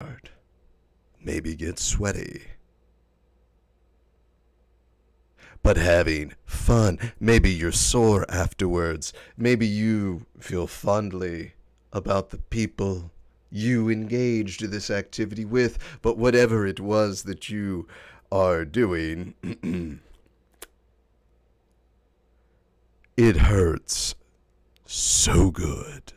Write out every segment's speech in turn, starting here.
hard, maybe get sweaty. But having fun, maybe you're sore afterwards, maybe you feel fondly about the people you engaged this activity with, but whatever it was that you are doing, it hurts so good.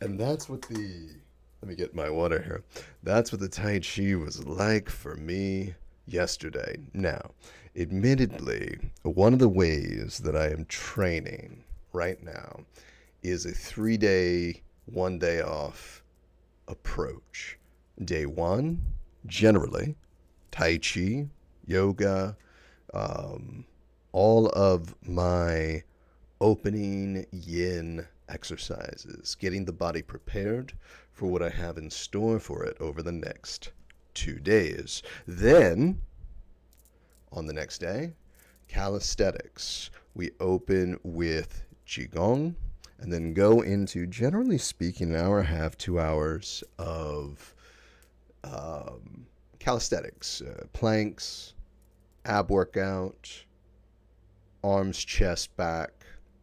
And that's what let me get my water here. That's what the Tai Chi was like for me yesterday. Now, admittedly, one of the ways that I am training right now is a 3-day, 1 day off approach. Day one, generally, Tai Chi, yoga, all of my opening yin exercises, getting the body prepared for what I have in store for it over the next 2 days. Then, on the next day, calisthenics. We open with Qigong and then go into, generally speaking, an hour and a half, 2 hours of calisthenics, planks, ab workout, arms, chest, back,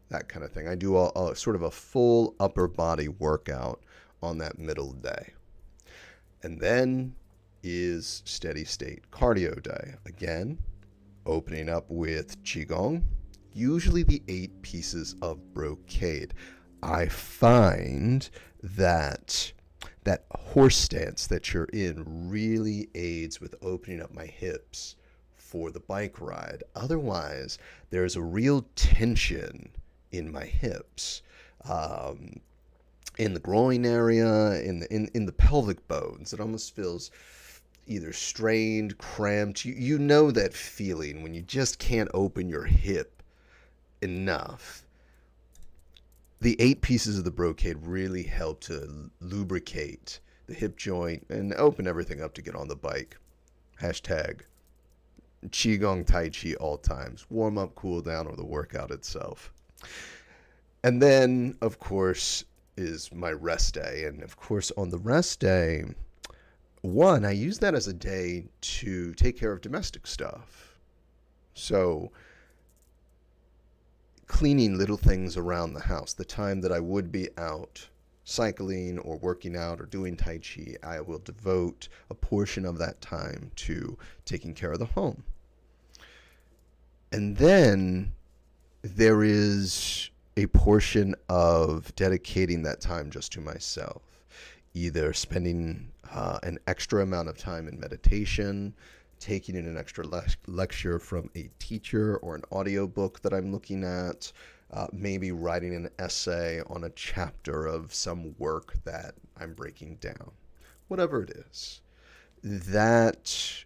that kind of thing. I do a sort of a full upper body workout on that middle day. And then is steady state cardio day. Again, opening up with Qigong, usually the 8 pieces of brocade. I find that horse stance that you're in really aids with opening up my hips for the bike ride. Otherwise, there's a real tension in my hips, in the groin area, in the pelvic bones. It almost feels either strained, cramped. You know that feeling when you just can't open your hip enough. The 8 pieces of the brocade really help to lubricate the hip joint and open everything up to get on the bike. Hashtag Qigong Tai Chi all times. Warm up, cool down, or the workout itself. And then, of course, is my rest day. And of course, on the rest day, I use that as a day to take care of domestic stuff. So, cleaning little things around the house. The time that I would be out cycling or working out or doing Tai Chi, I will devote a portion of that time to taking care of the home. And then there is a portion of dedicating that time just to myself, either spending an extra amount of time in meditation, taking in an extra lecture from a teacher or an audiobook that I'm looking at, maybe writing an essay on a chapter of some work that I'm breaking down, whatever it is. That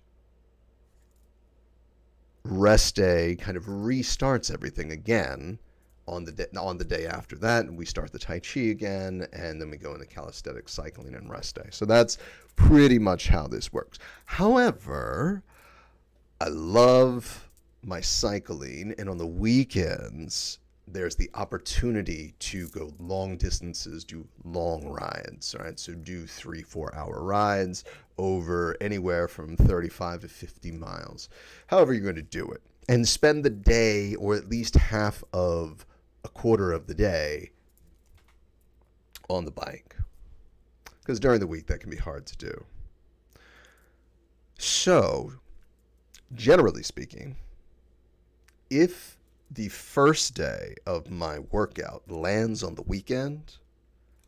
rest day kind of restarts everything again on the day after that, and we start the Tai Chi again, and then we go into calisthenics, cycling, and rest day. So that's pretty much how this works. However, I love my cycling, and on the weekends, there's the opportunity to go long distances, do long rides, right? So do 3-4 hour rides over anywhere from 35 to 50 miles, however you're going to do it, and spend the day, or at least half of a quarter of the day, on the bike. Because during the week, that can be hard to do. So, generally speaking, if the first day of my workout lands on the weekend,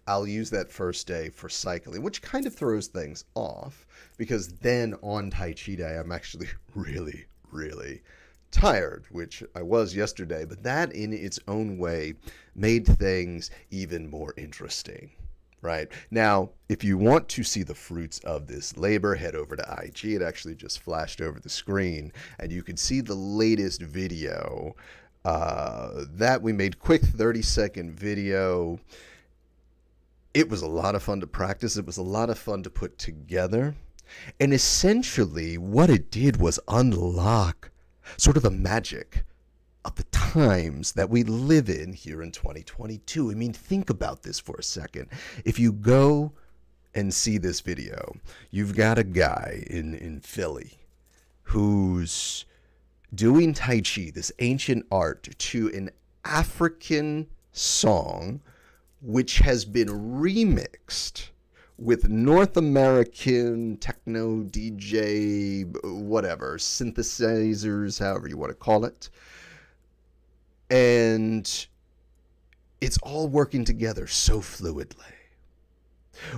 I'll use that first day for cycling, which kind of throws things off, because then on Tai Chi day, I'm actually really, really tired, which I was yesterday, but that in its own way made things even more interesting. Right? Now, if you want to see the fruits of this labor, head over to IG. It actually just flashed over the screen, and you can see the latest video that we made. Quick 30-second video. It was a lot of fun to practice. It was a lot of fun to put together. And essentially, what it did was unlock sort of the magic of the times that we live in here in 2022. I mean, think about this for a second. If you go and see this video, you've got a guy in Philly who's doing Tai Chi, this ancient art, to an African song which has been remixed with North American techno DJ, whatever, synthesizers, however you want to call it. And it's all working together so fluidly.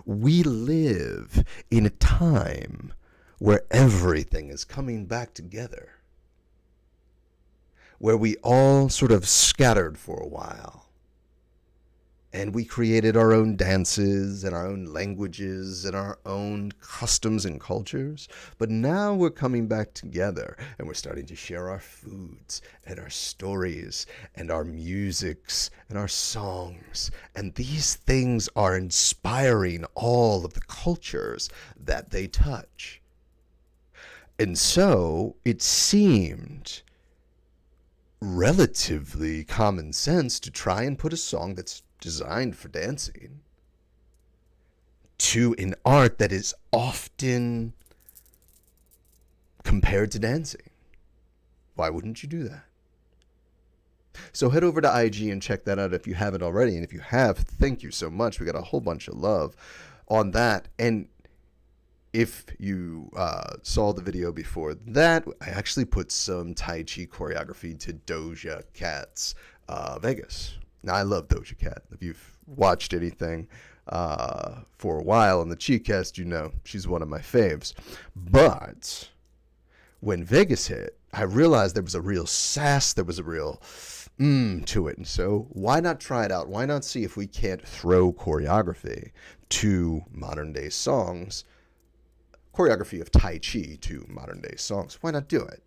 We live in a time where everything is coming back together, where we all sort of scattered for a while. And we created our own dances and our own languages and our own customs and cultures. But now we're coming back together and we're starting to share our foods and our stories and our musics and our songs. And these things are inspiring all of the cultures that they touch. And so it seemed relatively common sense to try and put a song that's designed for dancing to an art that is often compared to dancing. Why wouldn't you do that? So head over to IG and check that out if you haven't already. And if you have, thank you so much. We got a whole bunch of love on that. And if you saw the video before that, I actually put some Tai Chi choreography to Doja Cat's Vegas. Now, I love Doja Cat. If you've watched anything for a while on the ChiCast, you know she's one of my faves. But when Vegas hit, I realized there was a real sass, there was a real to it. And so why not try it out? Why not see if we can't throw choreography to modern day songs, choreography of Tai Chi to modern day songs? Why not do it?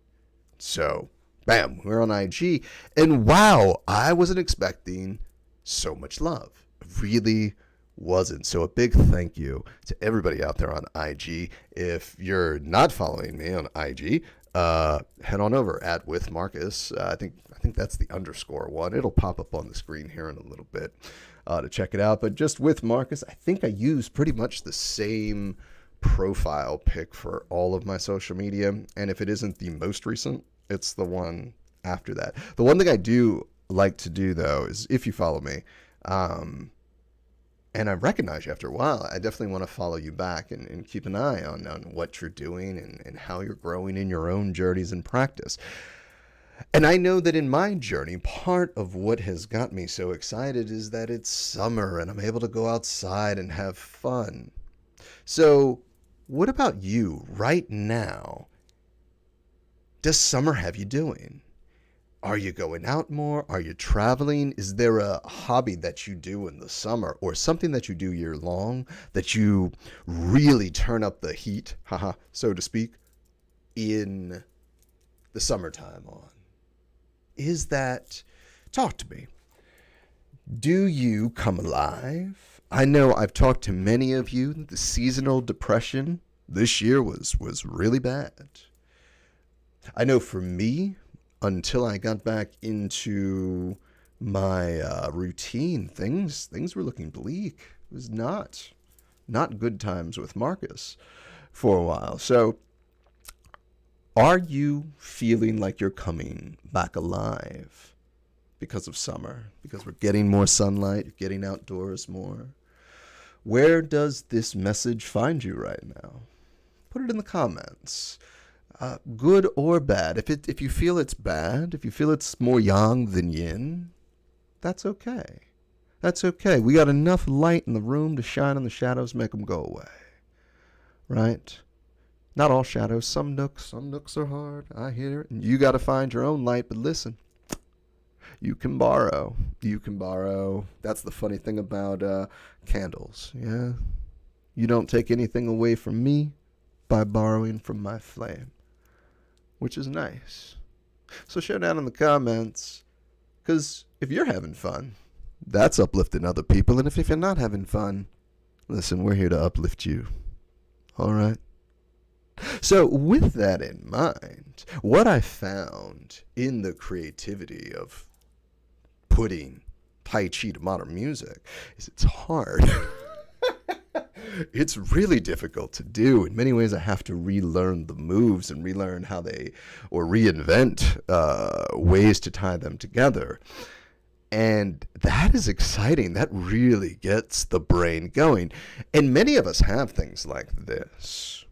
So bam, we're on IG, and wow, I wasn't expecting so much love. Really wasn't. So a big thank you to everybody out there on IG. If you're not following me on IG, head on over at with Marcus. I think that's the underscore one. It'll pop up on the screen here in a little bit to check it out. But just with Marcus, I think I use pretty much the same profile pic for all of my social media. And if it isn't the most recent, it's the one after that. The one thing I do like to do, though, is if you follow me, and I recognize you after a while, I definitely want to follow you back and keep an eye on what you're doing and how you're growing in your own journeys and practice. And I know that in my journey, part of what has got me so excited is that it's summer and I'm able to go outside and have fun. So what about you right now? Does summer have you doing? Are you going out more? Are you traveling? Is there a hobby that you do in the summer or something that you do year long that you really turn up the heat, so to speak, in the summertime on? Is that, talk to me. Do you come alive? I know I've talked to many of you. The seasonal depression this year was really bad. I know for me, until I got back into my routine, things were looking bleak. It was not good times with Marcus for a while. So are you feeling like you're coming back alive because of summer? Because we're getting more sunlight, getting outdoors more? Where does this message find you right now? Put it in the comments. Good or bad. If you feel it's bad, if you feel it's more yang than yin, that's okay. That's okay. We got enough light in the room to shine on the shadows, make them go away. Right? Not all shadows. Some nooks are hard. I hear it. And you got to find your own light. But listen, you can borrow. That's the funny thing about candles. Yeah. You don't take anything away from me by borrowing from my flame, which is nice. So share down in the comments, because if you're having fun, that's uplifting other people. And if you're not having fun, listen, we're here to uplift you. All right? So, with that in mind, what I found in the creativity of putting Tai Chi to modern music is it's hard. It's really difficult to do. In many ways, I have to relearn the moves and relearn how they, or reinvent ways to tie them together. And that is exciting. That really gets the brain going. And many of us have things like this.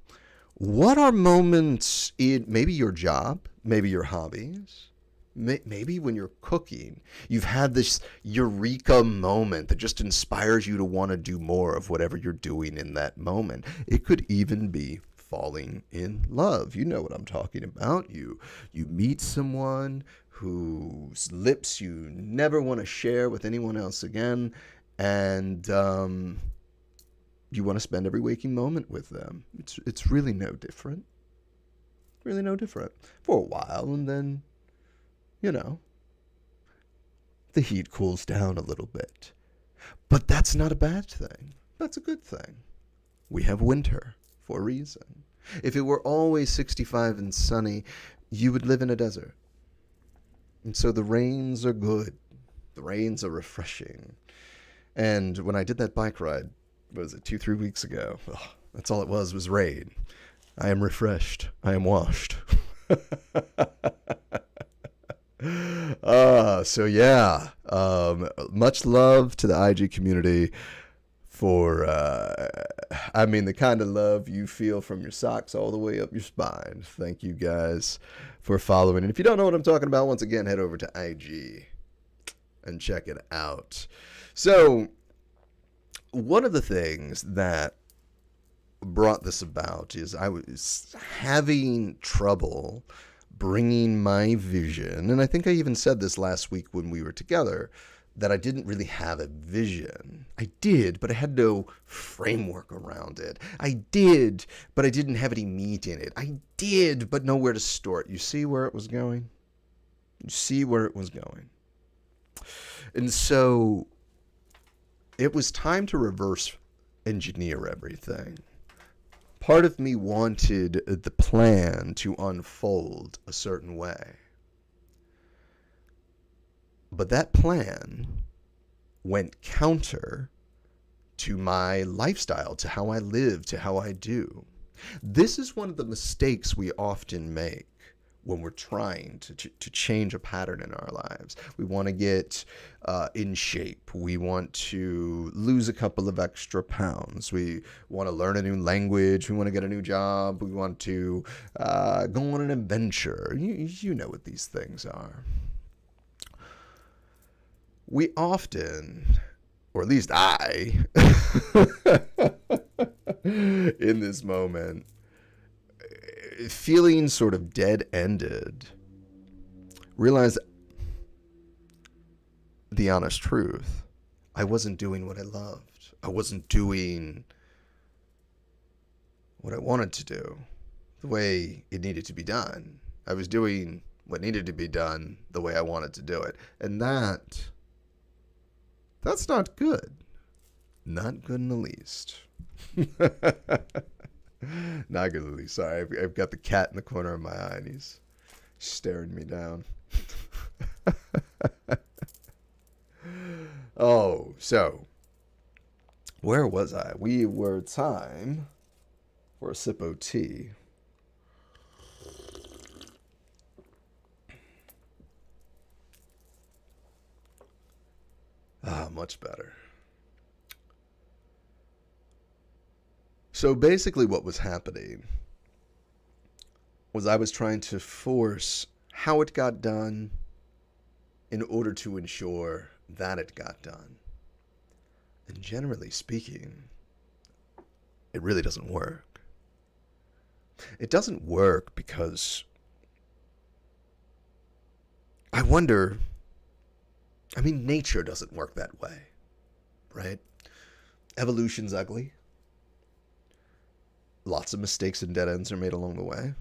What are moments in maybe your job, maybe your hobbies, maybe when you're cooking, you've had this eureka moment that just inspires you to want to do more of whatever you're doing in that moment. It could even be falling in love. You know what I'm talking about. You meet someone whose lips you never want to share with anyone else again, and you want to spend every waking moment with them. It's really no different. Really no different for a while, and then you know, the heat cools down a little bit. But that's not a bad thing. That's a good thing. We have winter for a reason. If it were always 65 and sunny, you would live in a desert. And so the rains are good. The rains are refreshing. And when I did that bike ride, what was it, 2-3 weeks ago? Oh, that's all it was rain. I am refreshed. I am washed. So yeah, much love to the IG community for, the kind of love you feel from your socks all the way up your spine. Thank you guys for following. And if you don't know what I'm talking about, once again, head over to IG and check it out. So one of the things that brought this about is I was having trouble bringing my vision, and I think I even said this last week when we were together, that I didn't really have a vision. I did, but I had no framework around it. I did, but I didn't have any meat in it. I did, but nowhere to store it. You see where it was going? You see where it was going. And so it was time to reverse engineer everything. Part of me wanted the plan to unfold a certain way. But that plan went counter to my lifestyle, to how I live, to how I do. This is one of the mistakes we often make when we're trying to change a pattern in our lives. We want to get in shape. We want to lose a couple of extra pounds. We want to learn a new language. We want to get a new job. We want to go on an adventure. You know what these things are. We often, or at least I, in this moment, feeling sort of dead-ended, realize the honest truth. I wasn't doing what I loved. I wasn't doing what I wanted to do the way it needed to be done. I was doing what needed to be done the way I wanted to do it. And that's not good. Not good in the least. Not good in the least. Sorry, I've got the cat in the corner of my eye and he's staring me down. Oh, so where was I? We were time for a sip of tea. Ah, much better. So basically what was happening was I was trying to force how it got done in order to ensure that it got done. And generally speaking, it really doesn't work. It doesn't work because I wonder, nature doesn't work that way, right? Evolution's ugly. Lots of mistakes and dead ends are made along the way.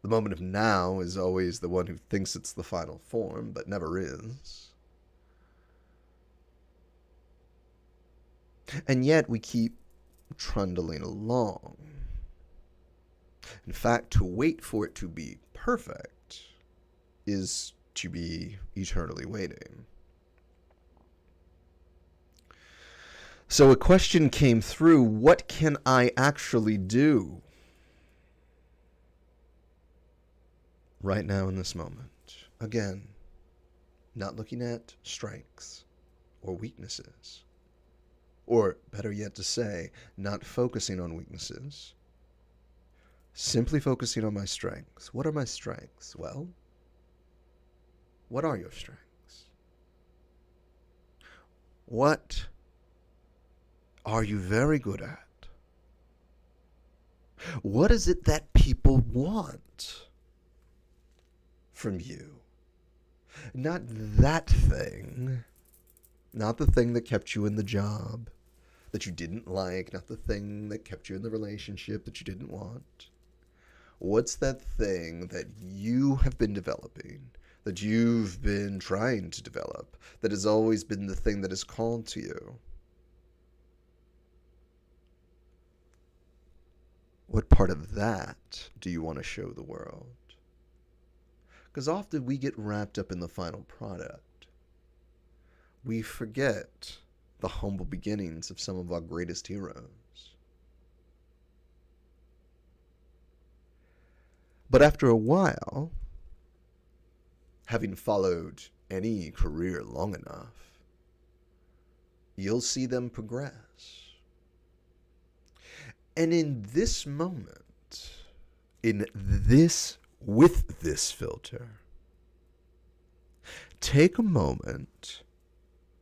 The moment of now is always the one who thinks it's the final form, but never is. And yet we keep trundling along. In fact, to wait for it to be perfect is to be eternally waiting. So a question came through, what can I actually do right now in this moment? Again, not looking at strengths or weaknesses. Or better yet to say, not focusing on weaknesses. Simply focusing on my strengths. What are my strengths? Well, what are your strengths? What are you very good at? What is it that people want from you? Not that thing. Not the thing that kept you in the job that you didn't like. Not the thing that kept you in the relationship that you didn't want. What's that thing that you have been developing, that you've been trying to develop, that has always been the thing that is called to you? What part of that do you want to show the world? Because often we get wrapped up in the final product. We forget the humble beginnings of some of our greatest heroes. But after a while, having followed any career long enough, you'll see them progress. And in this moment, with this filter, take a moment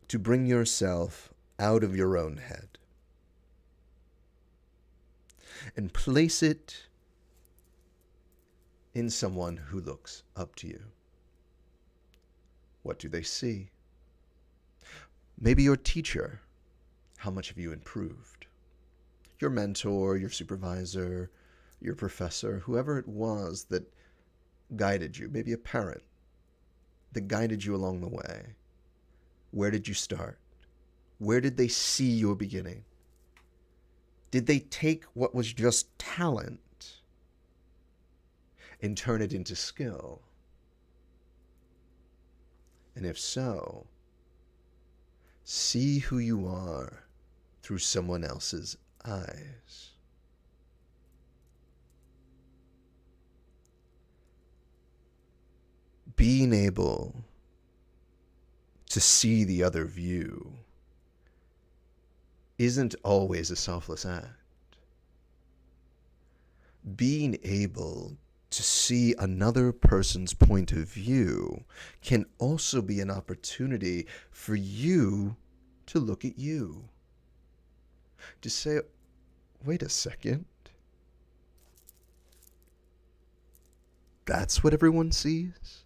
to bring yourself out of your own head and place it in someone who looks up to you. What do they see? Maybe your teacher. How much have you improved? Your mentor, your supervisor, your professor, whoever it was that guided you, maybe a parent that guided you along the way. Where did you start? Where did they see your beginning? Did they take what was just talent and turn it into skill? And if so, see who you are through someone else's eyes. Being able to see the other view isn't always a selfless act. Being able to see another person's point of view can also be an opportunity for you to look at you. To say, wait a second. That's what everyone sees?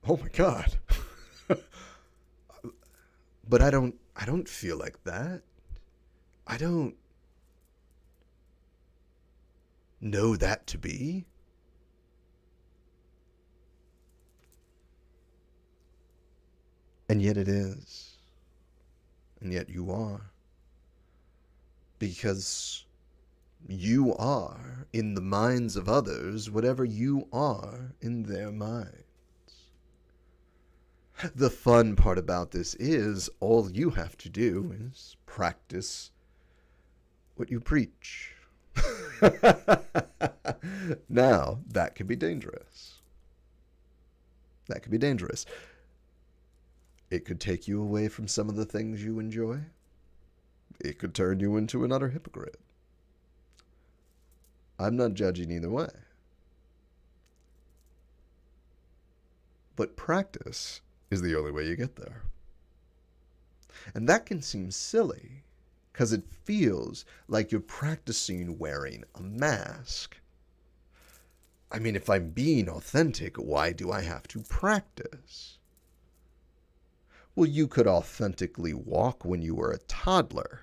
Oh my God. But I don't feel like that. I don't know that to be. And yet it is. And yet you are. Because you are in the minds of others whatever you are in their minds. The fun part about this is all you have to do is practice what you preach. Now, that can be dangerous. That can be dangerous. It could take you away from some of the things you enjoy. It could turn you into an utter hypocrite. I'm not judging either way. But practice is the only way you get there. And that can seem silly, because it feels like you're practicing wearing a mask. I mean, if I'm being authentic, why do I have to practice? Well, you could authentically walk when you were a toddler,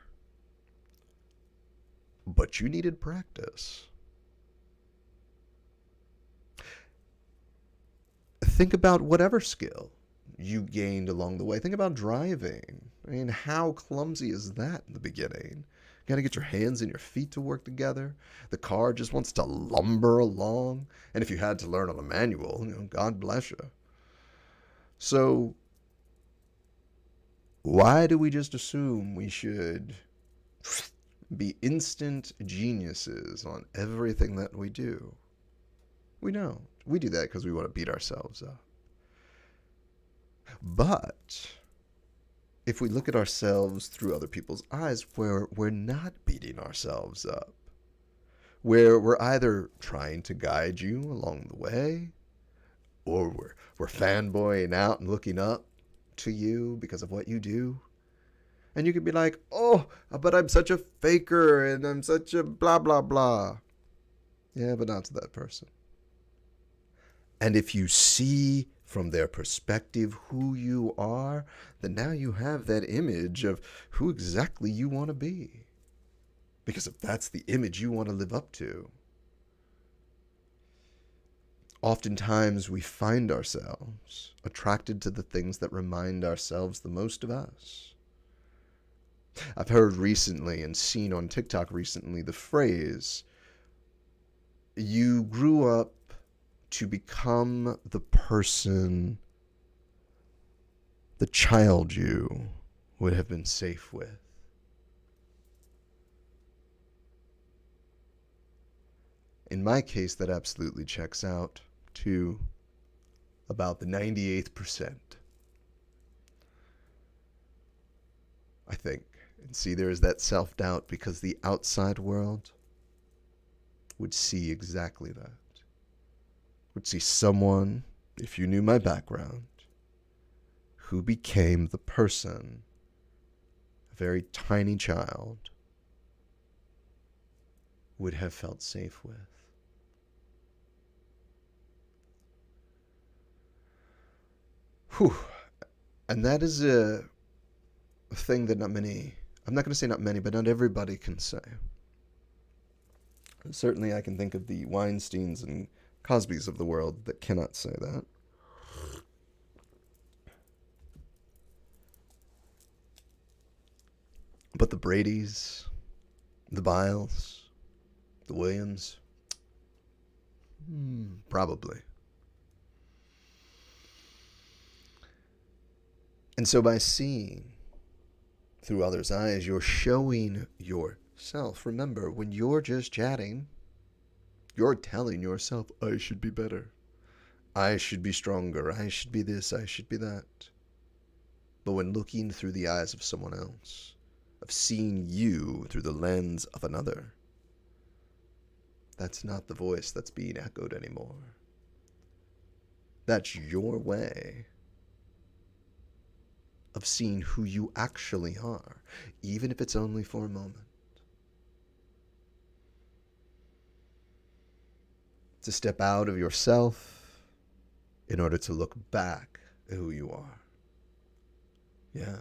but you needed practice. Think about whatever skill you gained along the way. Think about driving. I mean, how clumsy is that in the beginning You got to get your hands and your feet to work together. The car just wants to lumber along. And if you had to learn on a manual, God bless you. So, why do we just assume we should be instant geniuses on everything that we do? We don't. We do that because we want to beat ourselves up. But if we look at ourselves through other people's eyes, where we're not beating ourselves up, where we're either trying to guide you along the way, or we're fanboying out and looking up to you because of what you do. And you could be like, oh, but I'm such a faker and I'm such a blah, blah, blah. Yeah, but not to that person. And if you see from their perspective who you are, then now you have that image of who exactly you want to be. Because if that's the image you want to live up to, oftentimes we find ourselves attracted to the things that remind ourselves the most of us. I've heard recently and seen on TikTok recently the phrase, you grew up to become the person the child you would have been safe with. In my case, that absolutely checks out to about the 98th percent. I think. And see, there is that self-doubt because the outside world would see exactly that. Would see someone, if you knew my background, who became the person a very tiny child would have felt safe with. Whew. And that is a thing that not many, I'm not going to say not many, but not everybody can say. Certainly I can think of the Weinsteins and Cosbys of the world that cannot say that. But the Bradys, the Biles, the Williams, probably. And so by seeing through others' eyes, you're showing yourself. Remember, when you're just chatting, you're telling yourself, I should be better. I should be stronger. I should be this. I should be that. But when looking through the eyes of someone else, of seeing you through the lens of another, that's not the voice that's being echoed anymore. That's your way of seeing who you actually are, even if it's only for a moment. To step out of yourself in order to look back at who you are. Yeah.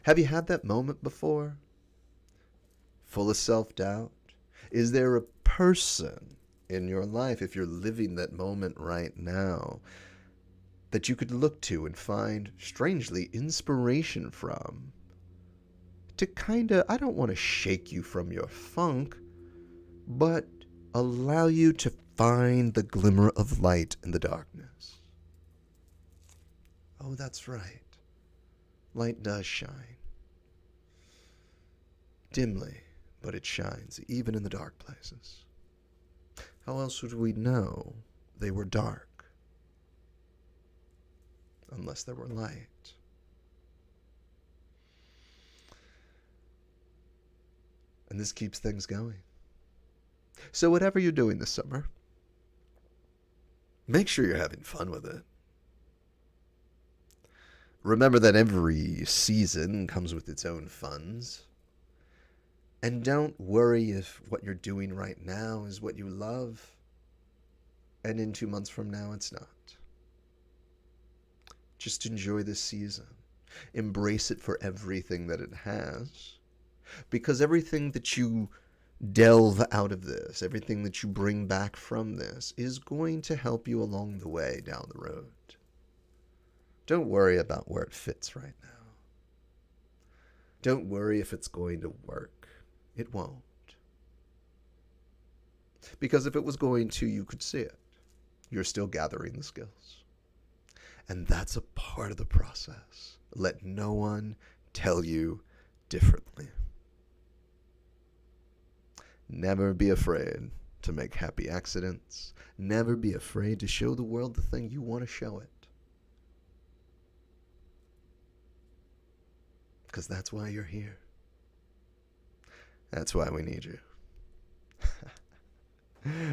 Have you had that moment before? Full of self-doubt? Is there a person in your life, if you're living that moment right now, that you could look to and find, strangely, inspiration from? To I don't want to shake you from your funk, but allow you to find the glimmer of light in the darkness. Oh, that's right. Light does shine. Dimly, but it shines, even in the dark places. How else would we know they were dark? Unless there were light. And this keeps things going. So whatever you're doing this summer, make sure you're having fun with it. Remember that every season comes with its own funs. And don't worry if what you're doing right now is what you love, and in 2 months from now it's not. Just enjoy this season. Embrace it for everything that it has. Because everything that you delve out of this, everything that you bring back from this, is going to help you along the way down the road. Don't worry about where it fits right now. Don't worry if it's going to work. It won't. Because if it was going to, you could see it. You're still gathering the skills. And that's a part of the process. Let no one tell you differently. Never be afraid to make happy accidents. Never be afraid to show the world the thing you want to show it. Because that's why you're here. That's why we need you.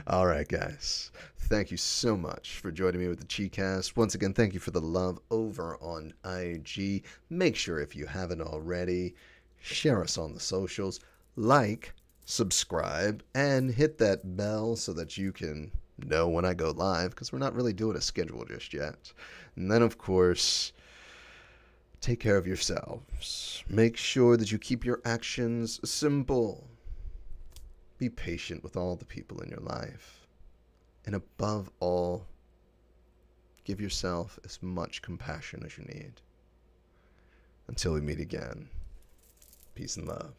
All right, guys. Thank you so much for joining me with the ChiCast. Once again, thank you for the love over on IG. Make sure, if you haven't already, share us on the socials, like, subscribe, and hit that bell so that you can know when I go live, because we're not really doing a schedule just yet. And then, of course, take care of yourselves. Make sure that you keep your actions simple. Be patient with all the people in your life. And above all, give yourself as much compassion as you need. Until we meet again, peace and love.